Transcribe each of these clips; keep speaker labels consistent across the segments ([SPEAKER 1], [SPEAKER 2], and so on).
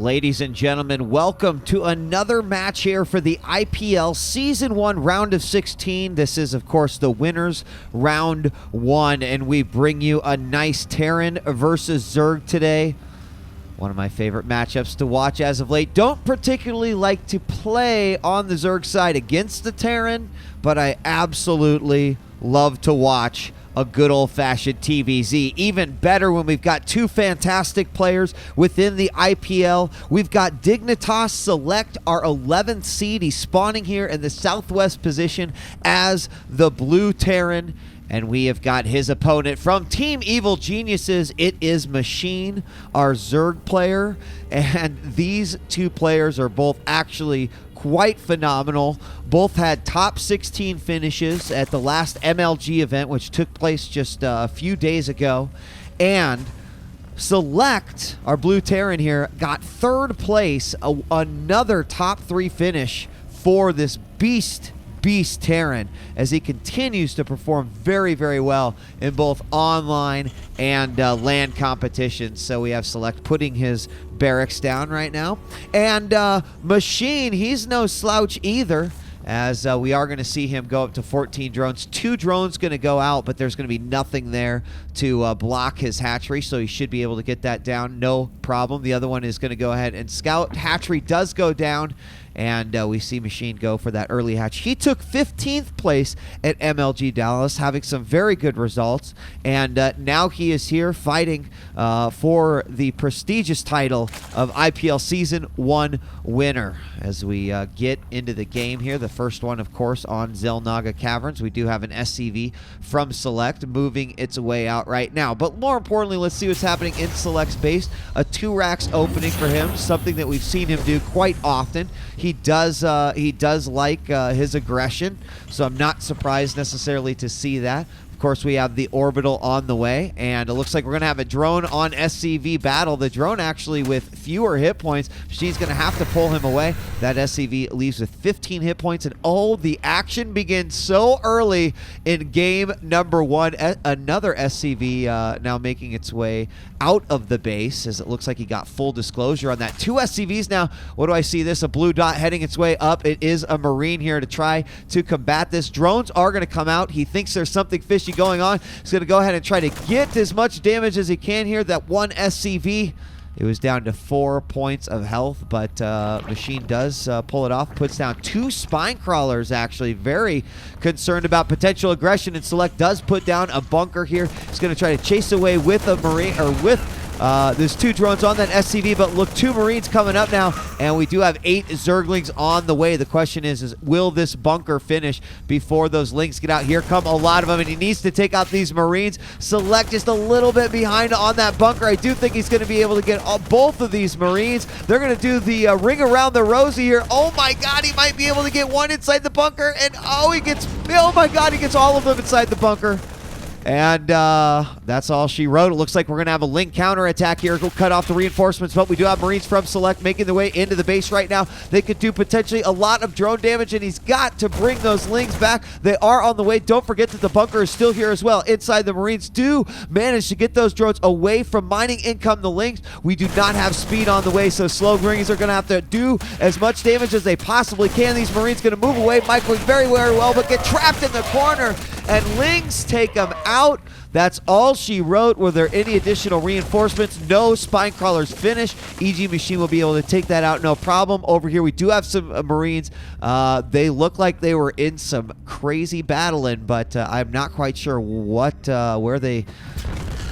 [SPEAKER 1] Ladies and gentlemen, welcome to another match here for the IPL Season 1 Round of 16. This is, of course, the winners Round 1, and we bring you a nice Terran versus Zerg today. One of my favorite matchups to watch as of late. Don't particularly like to play on the Zerg side against the Terran, but I absolutely love to watch a good old-fashioned TVZ. Even better when we've got two fantastic players within the IPL. We've got Dignitas Select, our 11th seed. He's spawning here in the southwest position as the Blue Terran. And we have got his opponent from Team Evil Geniuses. It is Machine, our Zerg player. And these two players are both actually quite phenomenal. Both had top 16 finishes at the last MLG event, which took place just a few days ago. And Select, our Blue Terran here, got third place, another top 3 finish for this beast Terran, as he continues to perform very, very well in both online and LAN competitions. So we have Select putting his barracks down right now. And Machine, he's no slouch either, as we are going to see him go up to 14 drones. 2 drones going to go out, but there's going to be nothing there to block his hatchery, so he should be able to get that down, no problem. The other one is going to go ahead and scout. Hatchery does go down, and we see Machine go for that early hatch. He took 15th place at MLG Dallas, having some very good results, and now he is here fighting for the prestigious title of IPL Season 1 winner. As we get into the game here, the first one, of course, on Zelnaga Caverns. We do have an SCV from Select moving its way out right now. But more importantly, let's see what's happening in Select's base. A 2 racks opening for him, something that we've seen him do quite often. He does like his aggression, so I'm not surprised necessarily to see that. Of course, we have the orbital on the way, and it looks like we're going to have a drone on SCV battle. The drone actually with fewer hit points. She's going to have to pull him away. That SCV leaves with 15 hit points, and oh, the action begins so early in game number 1. Another SCV now making its way out of the base, as it looks like he got full disclosure on that. 2 SCVs now. What do I see this? A blue dot heading its way up. It is a Marine here to try to combat this. Drones are going to come out. He thinks there's something fishy going on. He's going to go ahead and try to get as much damage as he can here. That 1 SCV, it was down to 4 points of health, but Machine does pull it off. Puts down 2 spine crawlers, actually. Very concerned about potential aggression, and Select does put down a bunker here. He's going to try to chase away with a Marine, or with there's 2 drones on that SCV, but look, 2 Marines coming up now, and we do have 8 Zerglings on the way. The question is will this bunker finish before those Lings get out? Here come a lot of them, and he needs to take out these Marines. Select just a little bit behind on that bunker. I do think he's going to be able to get both of these Marines. They're going to do the ring around the rosy here. Oh my God, he might be able to get one inside the bunker, and oh my God, he gets all of them inside the bunker. And that's all she wrote. It looks like we're going to have a Link counterattack here. Go cut off the reinforcements, but we do have Marines from Select making their way into the base right now. They could do potentially a lot of drone damage, and he's got to bring those Lings back. They are on the way. Don't forget that the bunker is still here as well. Inside, the Marines do manage to get those drones away from mining. In come the Lings. We do not have speed on the way, so slow Marines are going to have to do as much damage as they possibly can. These Marines going to move away, microing very, very well, but get trapped in the corner, and Lings take them out. That's all she wrote. Were there any additional reinforcements? No. Spine crawlers finished. EG Machine will be able to take that out, no problem. Over here, we do have some Marines. They look like they were in some crazy battling, but I'm not quite sure where they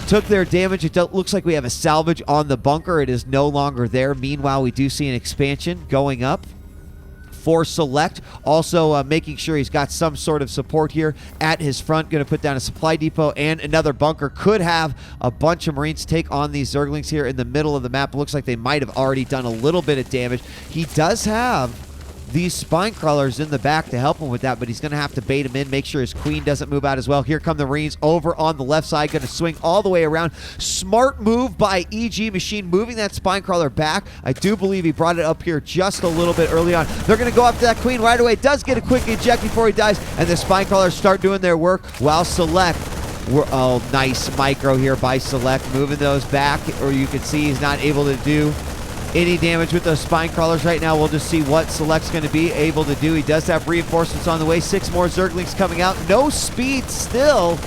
[SPEAKER 1] took their damage. It looks like we have a salvage on the bunker. It is no longer there. Meanwhile, we do see an expansion going up for Select, also making sure he's got some sort of support here at his front. Going to put down a supply depot and another bunker. Could have a bunch of Marines take on these Zerglings here in the middle of the map. Looks like they might have already done a little bit of damage. He does have these spine crawlers in the back to help him with that, but he's going to have to bait him in, make sure his queen doesn't move out as well. Here come the Marines over on the left side, going to swing all the way around. Smart move by EG Machine, moving that spine crawler back. I do believe he brought it up here just a little bit early on. They're going to go after that queen right away. Does get a quick eject before he dies, and the spine crawlers start doing their work while Select Oh, nice micro here by Select, moving those back, or you can see he's not able to do any damage with those spine crawlers right now. We'll just see what Select's going to be able to do. He does have reinforcements on the way. 6 more Zerglings coming out. No speed still.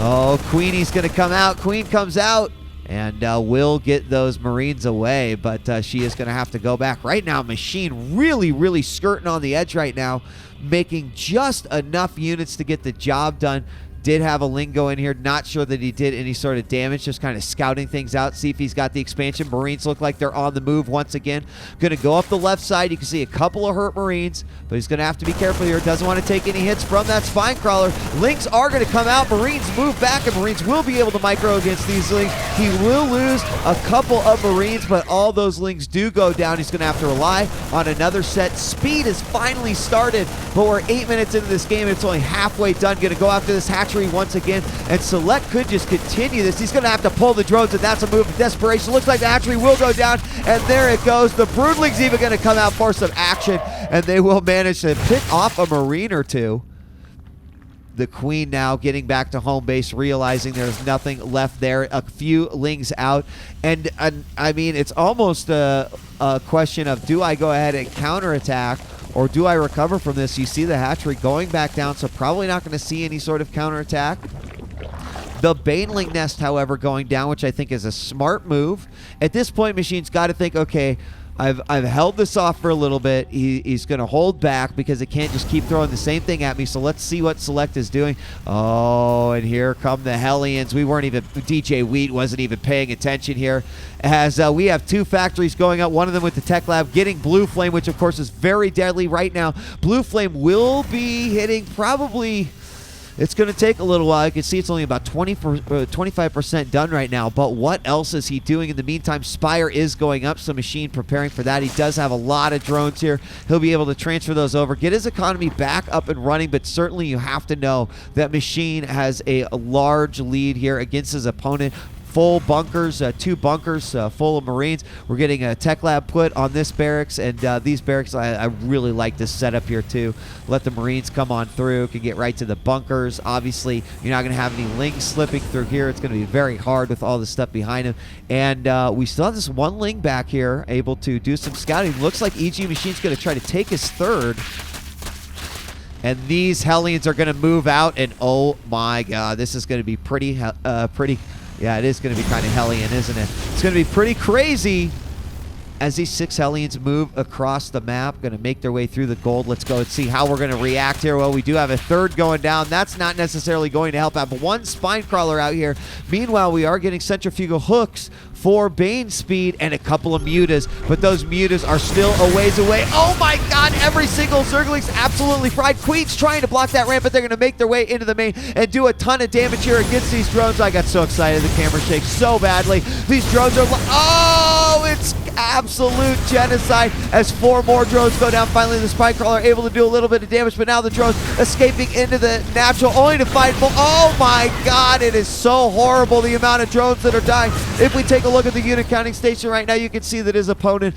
[SPEAKER 1] Oh, Queenie's going to come out. Queen comes out and will get those Marines away, but she is going to have to go back. Right now, Machine really skirting on the edge right now, making just enough units to get the job done. Did have a Lingo in here. Not sure that he did any sort of damage. Just kind of scouting things out. See if he's got the expansion. Marines look like they're on the move once again. Going to go up the left side. You can see a couple of hurt Marines, but he's going to have to be careful here. Doesn't want to take any hits from that spine crawler. Lings are going to come out. Marines move back, and Marines will be able to micro against these Lings. He will lose a couple of Marines, but all those Lings do go down. He's going to have to rely on another set. Speed has finally started, but we're 8 minutes into this game. It's only halfway done. Going to go after this hatchery once again, and Select could just continue this. He's going to have to pull the drones, and that's a move of desperation. Looks like the hatchery will go down, and there it goes. The Broodling's even going to come out for some action, and they will manage to pick off a Marine or two. The Queen now getting back to home base, realizing there's nothing left there. A few Lings out, and I mean, it's almost a question of, do I go ahead and counterattack, or do I recover from this? You see the hatchery going back down, so probably not going to see any sort of counterattack. The Baneling nest, however, going down, which I think is a smart move. At this point, Machine's got to think, okay, I've held this off for a little bit. He's going to hold back because it can't just keep throwing the same thing at me. So let's see what Select is doing. Oh, and here come the Hellions. We weren't even, DJ Wheat wasn't even paying attention here. As we have 2 factories going up, one of them with the Tech Lab getting Blue Flame, which of course is very deadly right now. Blue Flame will be hitting probably... It's going to take a little while. You can see it's only about 25% done right now. But what else is he doing in the meantime? Spire is going up, so Machine preparing for that. He does have a lot of drones here. He'll be able to transfer those over, get his economy back up and running. But certainly you have to know that Machine has a large lead here against his opponent. Full bunkers, 2 bunkers full of Marines. We're getting a Tech Lab put on this barracks, and these barracks, I really like this setup here too. Let the Marines come on through, can get right to the bunkers. Obviously, you're not going to have any Lings slipping through here. It's going to be very hard with all the stuff behind him. And we still have this 1 Ling back here, able to do some scouting. Looks like EG Machine's going to try to take his 3rd. And these Hellions are going to move out, and oh my god, this is going to be pretty... Yeah, it is going to be kind of Hellion, isn't it? It's going to be pretty crazy as these 6 Hellions move across the map, going to make their way through the gold. Let's go and see how we're going to react here. Well, we do have a 3rd going down. That's not necessarily going to help out, but 1 spine crawler out here. Meanwhile, we are getting centrifugal hooks for Bane speed and a couple of mutas, but those mutas are still a ways away. Oh my god, every single Zergling's absolutely fried. Queen's trying to block that ramp, but they're going to make their way into the main and do a ton of damage here against these drones. I got so excited, the camera shakes so badly. These drones are... Oh, it's absolute genocide as 4 more drones go down. Finally, the spine crawler able to do a little bit of damage, but now the drones escaping into the natural, only to find... Oh my god, it is so horrible, the amount of drones that are dying. If we take a look at the unit counting station right now, you can see that his opponent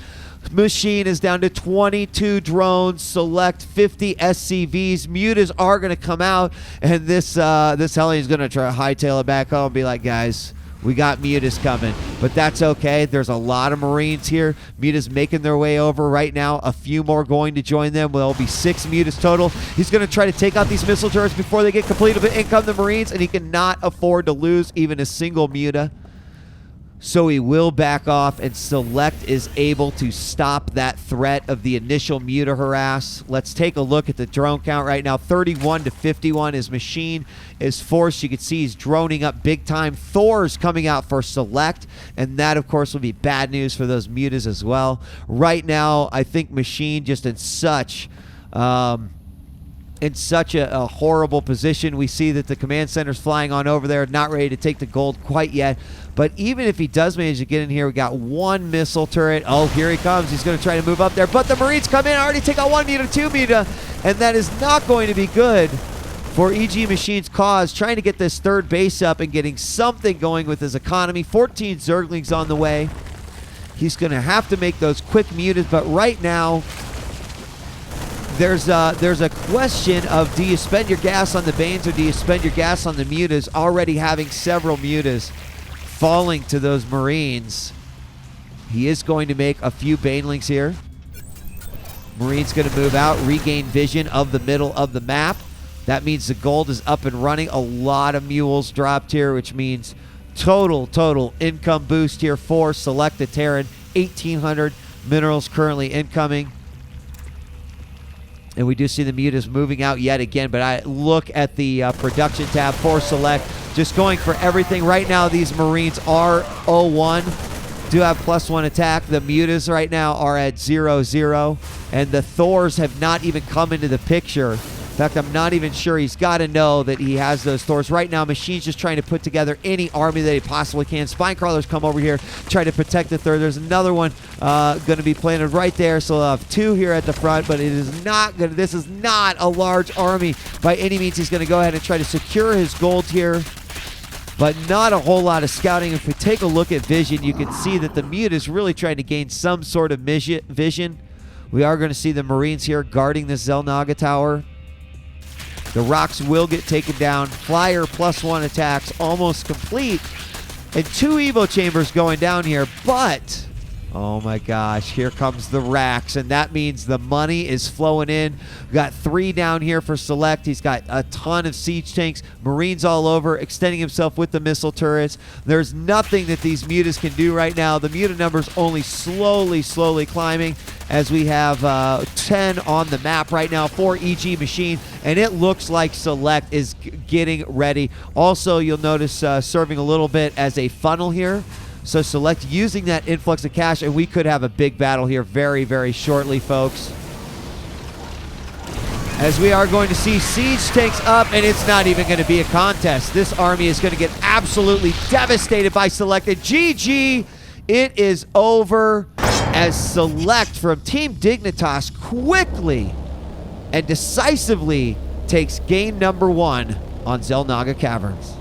[SPEAKER 1] Machine is down to 22 drones. Select 50 SCVs. Mutas are going to come out, and this Hellion is going to try to hightail it back home and be like, guys, we got Mutas coming, but that's okay. There's a lot of Marines here. Mutas making their way over right now. A few more going to join them. There'll be 6 Mutas total. He's going to try to take out these missile turrets before they get completed, but in come the Marines, and he cannot afford to lose even a single Muta. So he will back off, and Select is able to stop that threat of the initial Muta harass. Let's take a look at the drone count right now. 31 to 51. His Machine is forced. You can see he's droning up big time. Thor's coming out for Select, and that, of course, will be bad news for those Mutas as well. Right now, I think Machine just in such... in such a horrible position. We see that the command center's flying on over there, not ready to take the gold quite yet. But even if he does manage to get in here, we got 1 missile turret. Oh, here he comes. He's going to try to move up there. But the Marines come in, already take out 1 Muta, 2 Muta, and that is not going to be good for EG Machine's cause. Trying to get this 3rd base up and getting something going with his economy. 14 Zerglings on the way. He's going to have to make those quick Mutas, but right now, there's a question of, do you spend your gas on the Banes or do you spend your gas on the Mutas? Already having several Mutas falling to those Marines. He is going to make a few banelings here. Marine's going to move out, regain vision of the middle of the map. That means the gold is up and running. A lot of mules dropped here, which means total income boost here for Select the Terran. 1,800 minerals currently incoming. And we do see the mutas moving out yet again, but I look at the production tab for Select. Just going for everything. Right now, these Marines are 0-1. Do have +1 attack. The mutas right now are at 0-0. And the Thors have not even come into the picture. In fact, I'm not even sure. He's got to know that he has those Thors. Right now, Machine's just trying to put together any army that he possibly can. Spinecrawlers come over here, try to protect the third. There's another one going to be planted right there. So we'll have 2 here at the front, but it is not going to, this is not a large army by any means. He's going to go ahead and try to secure his gold here, but not a whole lot of scouting. If we take a look at vision, you can see that the Mute is really trying to gain some sort of vision. We are going to see the Marines here guarding the Xel'Naga Tower. The rocks will get taken down. Flyer +1 attacks almost complete. And 2 Evo chambers going down here, but oh my gosh, here comes the racks, and that means the money is flowing in. We got 3 down here for Select. He's got a ton of siege tanks, Marines all over, extending himself with the missile turrets. There's nothing that these mutas can do right now. The muta number's only slowly climbing as we have 10 on the map right now for EG Machine, and it looks like Select is getting ready. Also, you'll notice serving a little bit as a funnel here. So Select using that influx of cash, and we could have a big battle here very shortly, folks. As we are going to see siege tanks up, and it's not even going to be a contest. This army is going to get absolutely devastated by Select. And GG, it is over as Select from Team Dignitas quickly and decisively takes game number 1 on Xel'Naga Caverns.